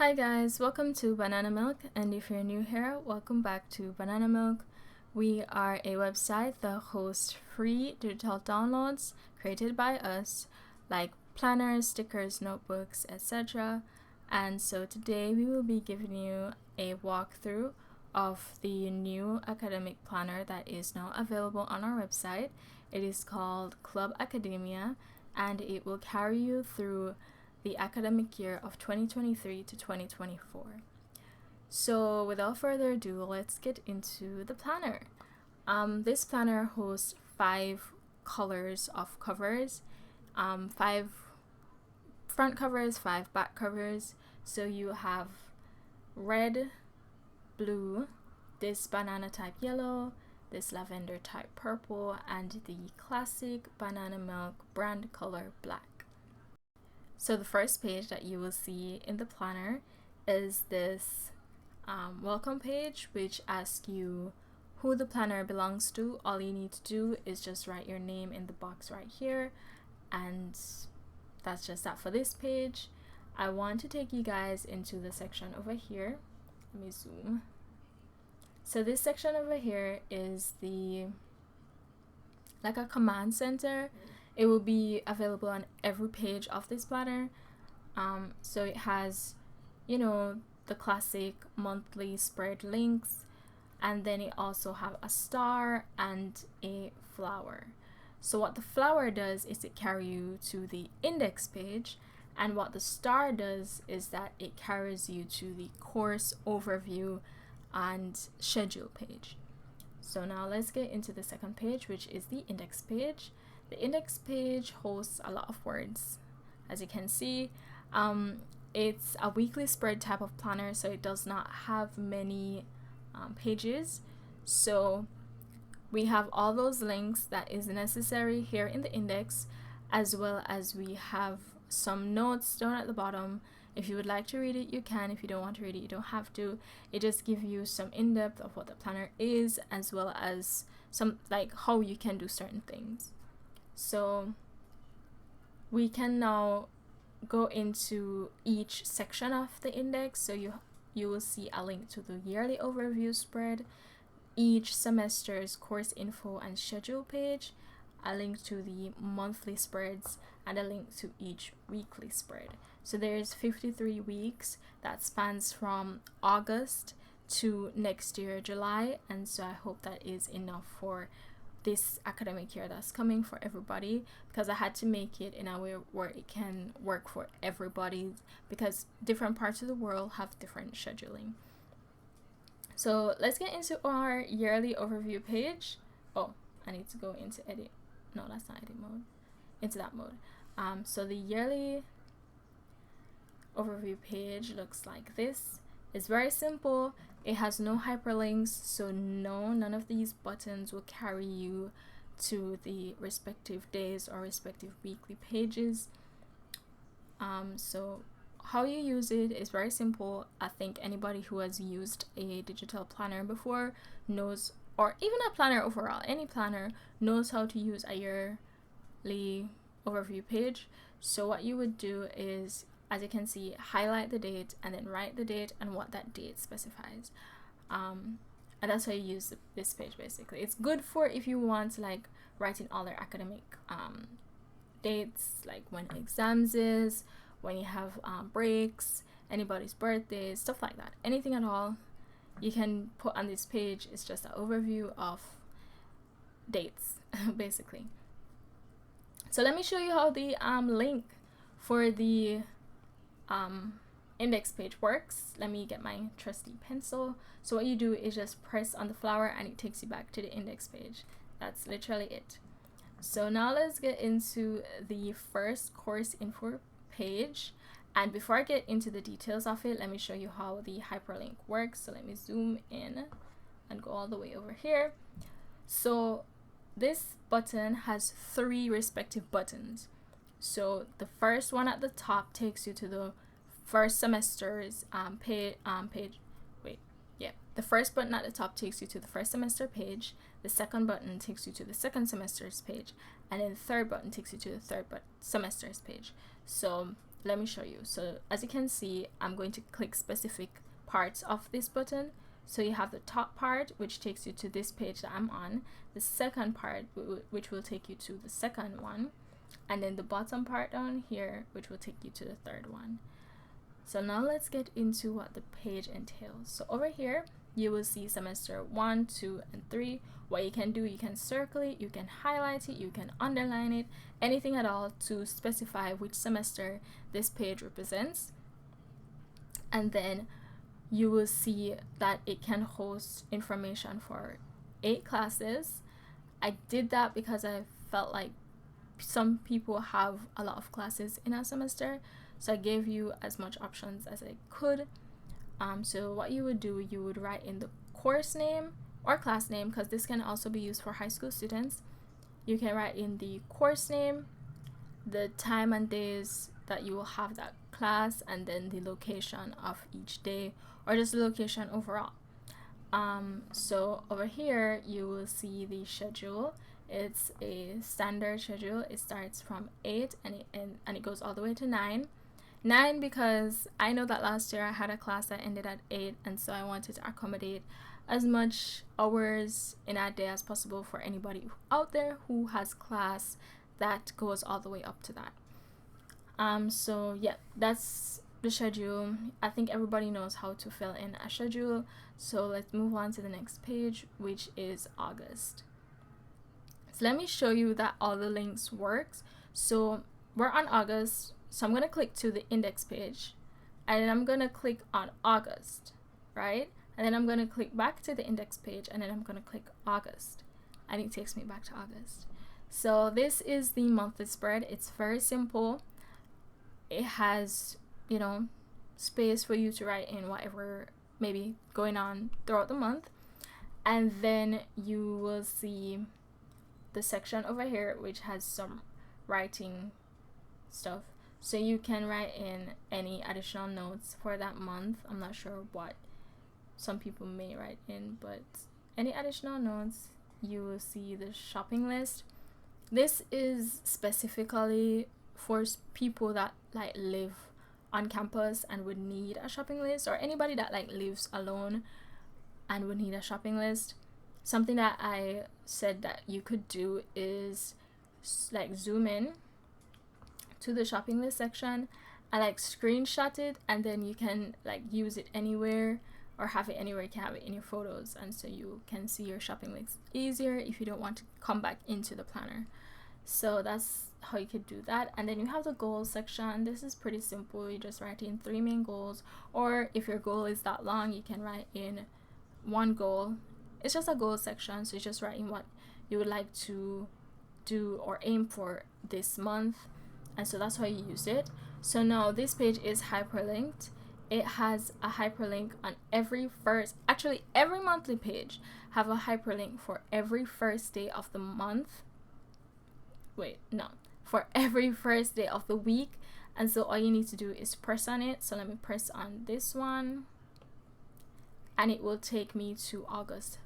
Hi guys, welcome to Banana Milk, and if you're new here, welcome back to Banana Milk. We are a website that hosts free digital downloads created by us, like planners, stickers, notebooks, etc. And so today we will be giving you a walkthrough of the new academic planner that is now available on our website. It is called Club Academia, and it will carry you through the academic year of 2023 to 2024. So without further ado, let's get into the planner. This planner hosts 5 colors of covers, 5 front covers, 5 back covers. So you have red, blue, this banana type yellow, this lavender type purple, and the classic Banana Milk brand color black. So the first page that you will see in the planner is this welcome page, which asks you who the planner belongs to. All you need to do is just write your name in the box right here, and that's just that for this page. I want to take you guys into the section over here. Let me zoom. So this section over here is like a command center. It will be available on every page of this planner. So it has, the classic monthly spread links, and then it also have a star and a flower. So what the flower does is it carries you to the index page, and what the star does is that it carries you to the course overview and schedule page. So now let's get into the second page, which is the index page. The index page hosts a lot of words. As you can see, it's a weekly spread type of planner, so it does not have many pages. So we have all those links that is necessary here in the index, as well as we have some notes down at the bottom. If you would like to read it, you can. If you don't want to read it, you don't have to. It just gives you some in-depth of what the planner is, as well as some like how you can do certain things. So we can now go into each section of the index. So you will see a link to the yearly overview spread, each semester's course info and schedule page, a link to the monthly spreads, and a link to each weekly spread. So there's 53 weeks that spans from August to next year July, and so I hope that is enough for this academic year that's coming for everybody, because I had to make it in a way where it can work for everybody, because different parts of the world have different scheduling. So let's get into our yearly overview page. Oh, I need to go into edit. No, that's not edit mode. Into that mode. So the yearly overview page looks like this. It's very simple. It has no hyperlinks, so none of these buttons will carry you to the respective days or respective weekly pages. So how you use it is very simple. I think anybody who has used a digital planner before knows, or even a planner overall, any planner knows how to use a yearly overview page. So what you would do is, as you can see, highlight the date and then write the date and what that date specifies. And that's how you use this page basically. It's good for if you want to like write in all their academic dates, like when exams is, when you have breaks, anybody's birthdays, stuff like that. Anything at all you can put on this page. It's just an overview of dates basically. So let me show you how the link for the index page works. Let me get my trusty pencil. So what you do is just press on the flower and it takes you back to the index page. That's literally it. So now let's get into the first course info page. And before I get into the details of it, let me show you how the hyperlink works. So let me zoom in and go all the way over here. So this button has 3 respective buttons. So the first one at the top takes you to the first semester's the first button at the top takes you to the first semester page. The second button takes you to the second semester's page, and then the third button takes you to the third semester's page. So let me show you. So as you can see, I'm going to click specific parts of this button. So you have the top part, which takes you to this page that I'm on, the second part, which will take you to the second one, and then the bottom part down here, which will take you to the third one. So now let's get into what the page entails. So over here, you will see semester 1, 2, and 3. What you can do, you can circle it, you can highlight it, you can underline it, anything at all to specify which semester this page represents. And then you will see that it can host information for 8 classes. I did that because I felt like some people have a lot of classes in a semester, so I gave you as much options as I could. So what you would do, you would write in the course name or class name, because this can also be used for high school students. You can write in the course name, the time and days that you will have that class, and then the location of each day, or just the location overall. So over here you will see the schedule. It's a standard schedule. It starts from 8 and it goes all the way to 9 because I know that last year I had a class that ended at 8, and so I wanted to accommodate as much hours in a day as possible for anybody out there who has class that goes all the way up to that. So yeah, that's the schedule. I think everybody knows how to fill in a schedule, so let's move on to the next page, which is August. So let me show you that all the links works. So we're on August, so I'm going to click to the index page, and then I'm going to click on August, right? And then I'm going to click back to the index page, and then I'm going to click August, and it takes me back to August. So this is the monthly spread. It's very simple. It has, you know, space for you to write in whatever maybe going on throughout the month, and then you will see the section over here which has some writing stuff, so you can write in any additional notes for that month. I'm not sure what some people may write in, but any additional notes. You will see the shopping list. This is specifically for people that like live on campus and would need a shopping list, or anybody that like lives alone and would need a shopping list. Something that I said that you could do is like zoom in to the shopping list section and like screenshot it, and then you can like use it anywhere or have it anywhere. You can have it in your photos, and so you can see your shopping list easier if you don't want to come back into the planner. So that's how you could do that. And then you have the goals section. This is pretty simple. You just write in 3 main goals, or if your goal is that long, you can write in 1 goal. It's just a goal section, so you just write in what you would like to do or aim for this month, and so that's how you use it. So now this page is hyperlinked. It has a hyperlink on every monthly page have a hyperlink for every first day of the month. For every first day of the week. And so all you need to do is press on it. So let me press on this one, and it will take me to August,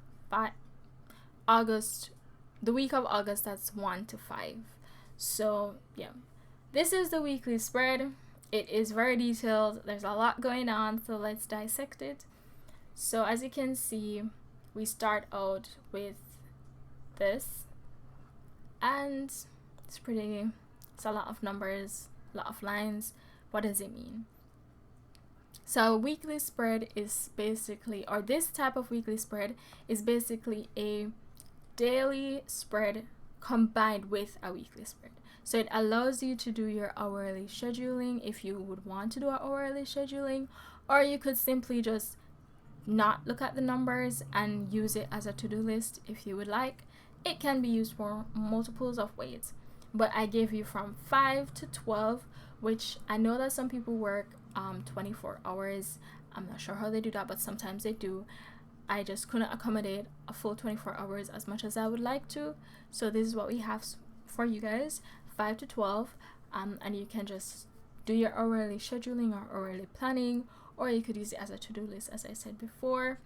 the week of August, that's 1 to 5. So yeah, this is the weekly spread. It is very detailed. There's a lot going on, so let's dissect it. So as you can see, we start out with this, and it's a lot of numbers, a lot of lines. What does it mean? So weekly spread is basically, or this type of weekly spread is basically a daily spread combined with a weekly spread. So it allows you to do your hourly scheduling if you would want to do an hourly scheduling, or you could simply just not look at the numbers and use it as a to-do list if you would like. It can be used for multiples of ways, but I gave you from 5 to 12, which I know that some people work 24 hours. I'm not sure how they do that, but sometimes they do. I just couldn't accommodate a full 24 hours as much as I would like to, so this is what we have for you guys, 5 to 12, and you can just do your hourly scheduling or hourly planning, or you could use it as a to-do list, as I said before.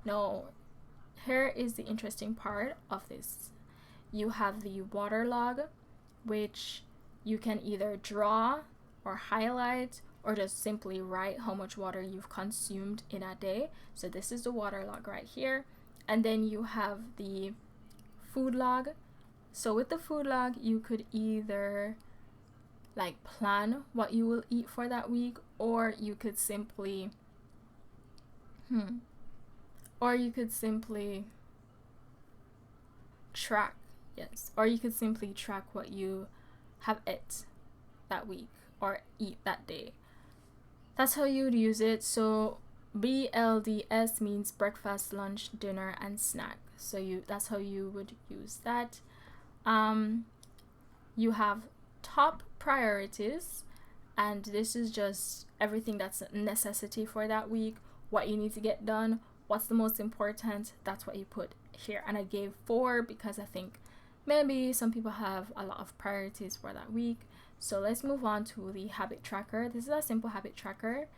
Now, here is the interesting part of this. You have the water log, which you can either draw or highlight or just simply write how much water you've consumed in a day. So this is the water log right here. And then you have the food log. So with the food log, you could either like plan what you will eat for that week, or you could simply track, yes, or you could simply track what you have ate that week or eat that day. That's how you would use it. So BLDS means breakfast, lunch, dinner, and snack. So that's how you would use that. You have top priorities, and this is just everything that's a necessity for that week, what you need to get done, what's the most important. That's what you put here. And I gave 4 because I think maybe some people have a lot of priorities for that week. So let's move on to the habit tracker. This is a simple habit tracker.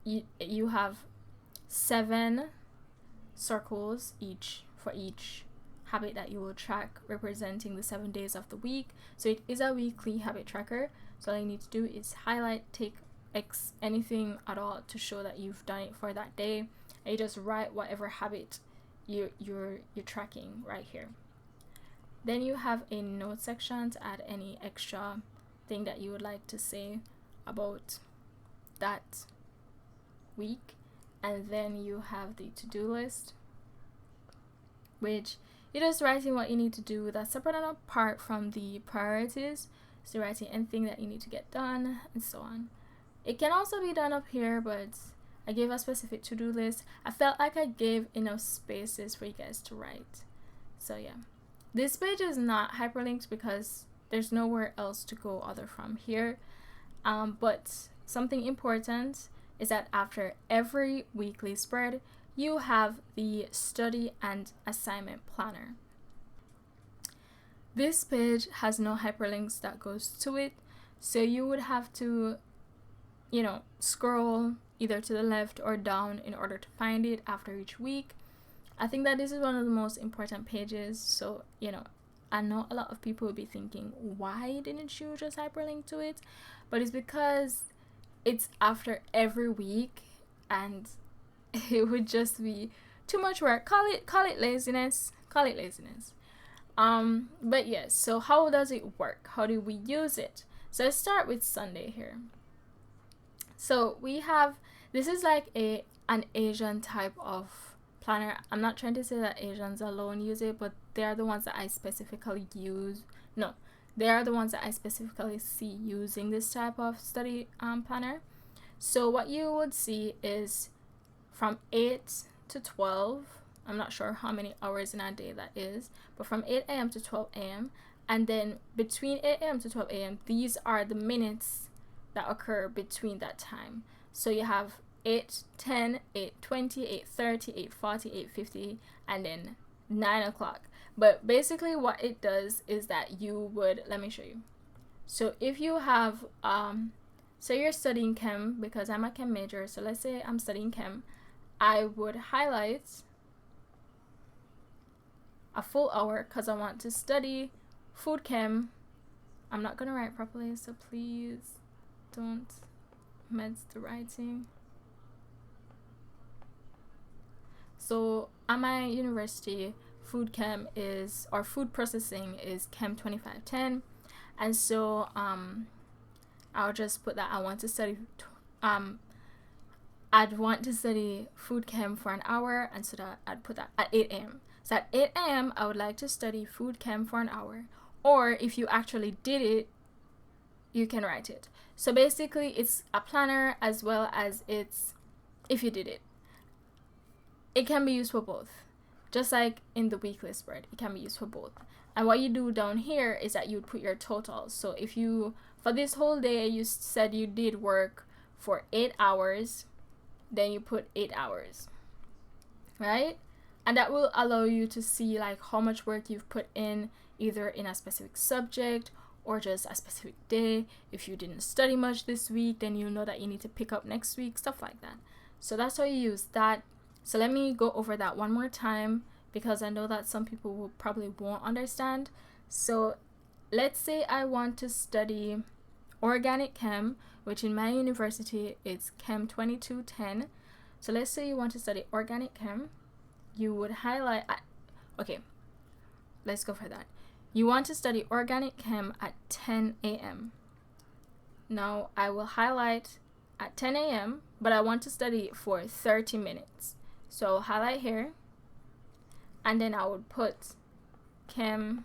You have 7 circles for each habit that you will track, representing the 7 days of the week. So it is a weekly habit tracker. So all you need to do is highlight, take anything at all to show that you've done it for that day, and you just write whatever habit you're tracking right here. Then you have a note section to add any extra thing that you would like to say about that week. And then you have the to-do list, which you're just writing what you need to do. That's separate and apart from the priorities. So writing anything that you need to get done and so on. It can also be done up here, but I gave a specific to-do list. I felt like I gave enough spaces for you guys to write. So yeah, this page is not hyperlinked because there's nowhere else to go other from here. But something important is that after every weekly spread, you have the study and assignment planner. This page has no hyperlinks that goes to it, so you would have to, scroll either to the left or down in order to find it after each week. I think that this is one of the most important pages, so I know a lot of people will be thinking, why didn't you just hyperlink to it? But it's because it's after every week and it would just be too much work. Call it laziness. But yes, so how does it work? How do we use it? So let's start with Sunday here. So we have, this is like an Asian type of planner. I'm not trying to say that Asians alone use it, but they are the ones that I specifically use. No, they are the ones that I specifically see using this type of study planner. So what you would see is from 8 to 12, I'm not sure how many hours in a day that is, but from 8 a.m. to 12 a.m. And then between 8 a.m. to 12 a.m., these are the minutes that occur between that time. So you have 8:10, 8:20, 8:30, 8:40, 8:50, and then 9 o'clock. But basically what it does is that you would, let me show you. So if you have, so you're studying chem, because I'm a chem major, so let's say I'm studying chem, I would highlight a full hour because I want to study food chem. I'm not gonna write properly, so please don't mess the writing. So at my university, food chem is, or food processing is Chem 2510, and so I'll just put that I want to study I'd want to study food chem for an hour, and so that I'd put that at 8 a.m. So at 8 a.m. I would like to study food chem for an hour, or if you actually did it, you can write it. So basically it's a planner as well as it's if you did it. It can be used for both. Just like in the weekly spread, it can be used for both. And what you do down here is that you would put your totals. So if you, for this whole day, you said you did work for 8 hours, then you put 8 hours, right? And that will allow you to see like how much work you've put in, either in a specific subject or just a specific day. If you didn't study much this week, then you know that you need to pick up next week, stuff like that. So that's how you use that. So let me go over that one more time, because I know that some people will probably won't understand. So let's say I want to study organic chem, which in my university it's Chem 2210. So let's say you want to study organic chem, you would highlight, okay, let's go for that. You want to study organic chem at 10 a.m. Now I will highlight at 10 a.m., but I want to study it for 30 minutes. So highlight here, and then I would put Chem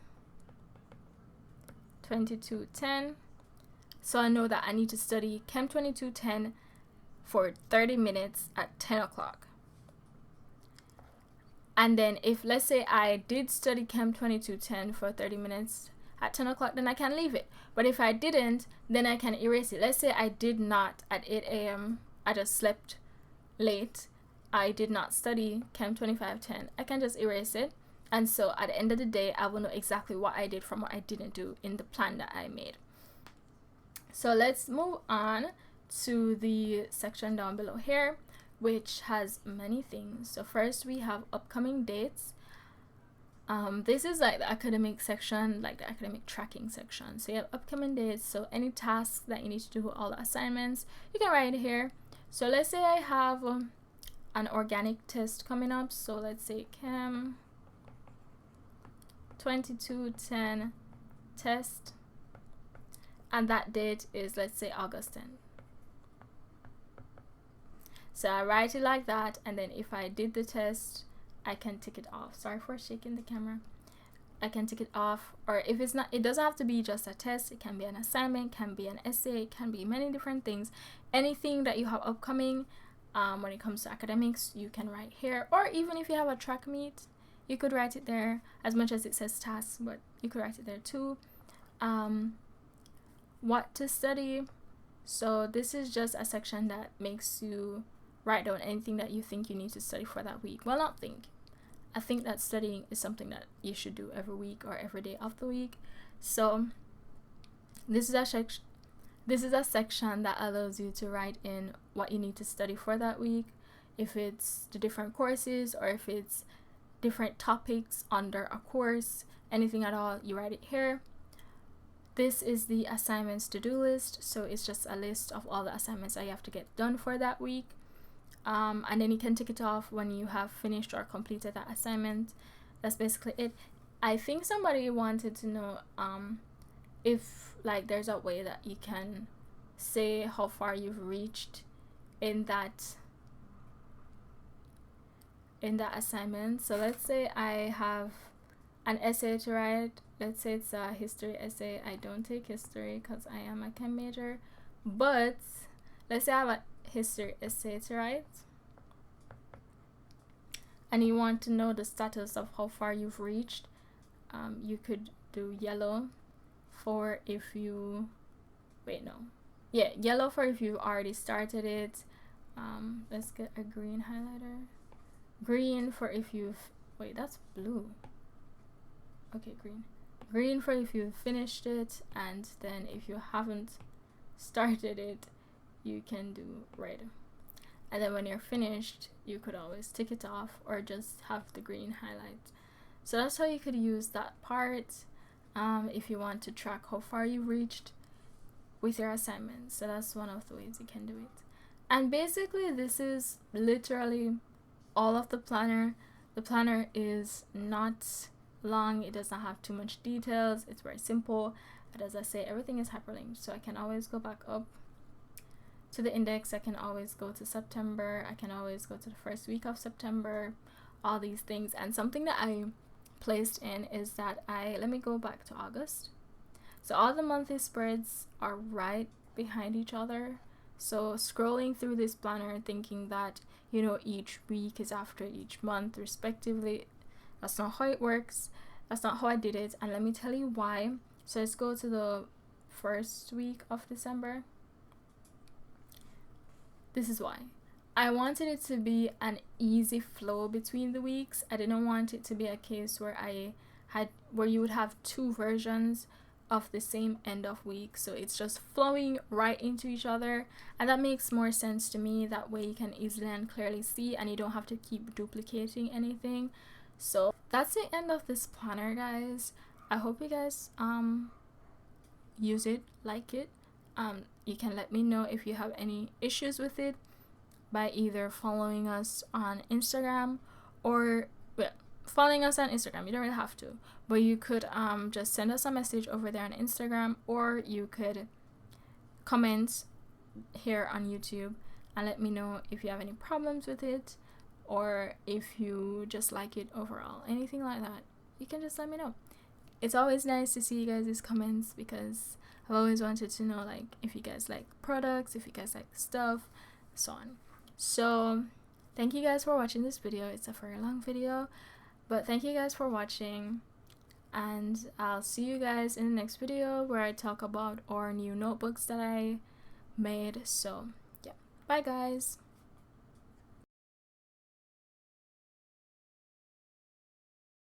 2210. So I know that I need to study Chem 2210 for 30 minutes at 10 o'clock. And then if, let's say I did study Chem 2210 for 30 minutes at 10 o'clock, then I can leave it. But if I didn't, then I can erase it. Let's say I did not at 8 a.m. I just slept late. I did not study Chem 2510. I can just erase it. And so at the end of the day, I will know exactly what I did from what I didn't do in the plan that I made. So let's move on to the section down below here, which has many things. So first we have upcoming dates. This is like the academic section, like the academic tracking section. So you have upcoming dates, so any tasks that you need to do, all the assignments, you can write it here. So let's say I have an organic test coming up. So let's say Chem 2210 test, and that date is, let's say, August 10th. So I write it like that, and then if I did the test, I can tick it off. Sorry for shaking the camera. I can tick it off, or if it's not, it doesn't have to be just a test. It can be an assignment, can be an essay, it can be many different things. Anything that you have upcoming when it comes to academics, you can write here. Or even if you have a track meet, you could write it there, as much as it says tasks, but you could write it there too. What to study. So this is just a section that makes you write down anything that you think you need to study for that week. Well, not think. I think that studying is something that you should do every week or every day of the week. So this is a section that allows you to write in what you need to study for that week. If it's the different courses, or if it's different topics under a course, anything at all, you write it here. This is the assignments to-do list. So it's just a list of all the assignments that you have to get done for that week. And then you can tick it off when you have finished or completed that assignment. That's basically it. I think somebody wanted to know if like there's a way that you can say how far you've reached in that assignment. So let's say I have an essay to write. Let's say it's a history essay. I don't take history because I am a chem major, but let's say I have a history essay to write, and you want to know the status of how far you've reached. You could do yellow for if you yellow for if you've already started it. Let's get a green highlighter. Green for if you've that's blue. Okay, green for if you've finished it, and then if you haven't started it, you can do red. And then when you're finished, you could always tick it off or just have the green highlight. So that's how you could use that part if you want to track how far you reached with your assignments. So that's one of the ways you can do it. And basically this is literally all of the planner. The planner is not long, it does not have too much details, it's very simple, and as I say, everything is hyperlinked, so I can always go back up to the index. I can always go to September, I can always go to the first week of September, all these things. And something that I placed in is that let me go back to August. So all the monthly spreads are right behind each other. So scrolling through this planner thinking that, you know, each week is after each month respectively, that's not how it works. That's not how I did it, and let me tell you why. So let's go to the first week of December. This is why. I wanted it to be an easy flow between the weeks. I didn't want it to be a case where where you would have two versions of the same end of week. So it's just flowing right into each other, and that makes more sense to me. That way you can easily and clearly see, and you don't have to keep duplicating anything. So that's the end of this planner, guys. I hope you guys use it, like it, You can let me know if you have any issues with it by either following us on Instagram or, well, following us on Instagram. You don't really have to, but you could just send us a message over there on Instagram, or you could comment here on YouTube and let me know if you have any problems with it, or if you just like it overall. Anything like that, you can just let me know. It's always nice to see you guys' comments, because I've always wanted to know, like, if you guys like products, if you guys like stuff, so on. So thank you guys for watching this video. It's a very long video, but thank you guys for watching, and I'll see you guys in the next video where I talk about our new notebooks that I made. So yeah, bye guys.